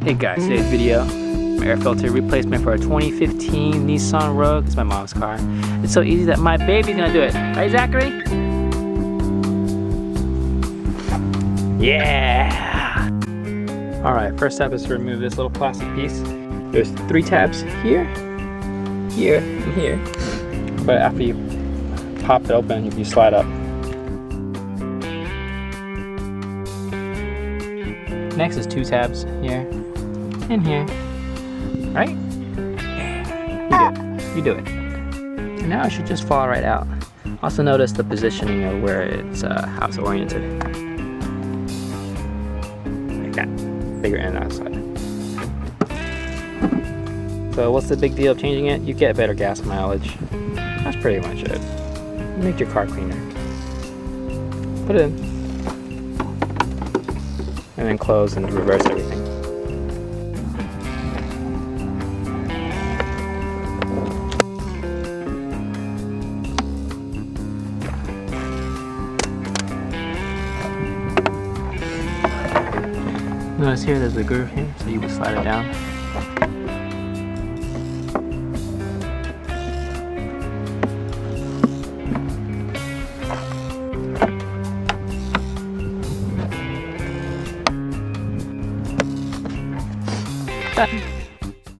Hey guys, today's video, air filter replacement for a 2015 Nissan Rogue. It's my mom's car. It's so easy that my baby's gonna do it. Right, Zachary? Yeah! Alright, first step is to remove this little plastic piece. There's 3 tabs here, here, and here. But after you pop it open, if you slide up. Next is 2 tabs here and here, right? Yeah, you do it. And now it should just fall right out. Also notice the positioning of where it's how it's oriented. Like that, bigger end outside. So what's the big deal of changing it? You get better gas mileage. That's pretty much it. You make your car cleaner. Put it in. And then close and reverse everything. Notice here there's a groove here, so you would slide it down. Done.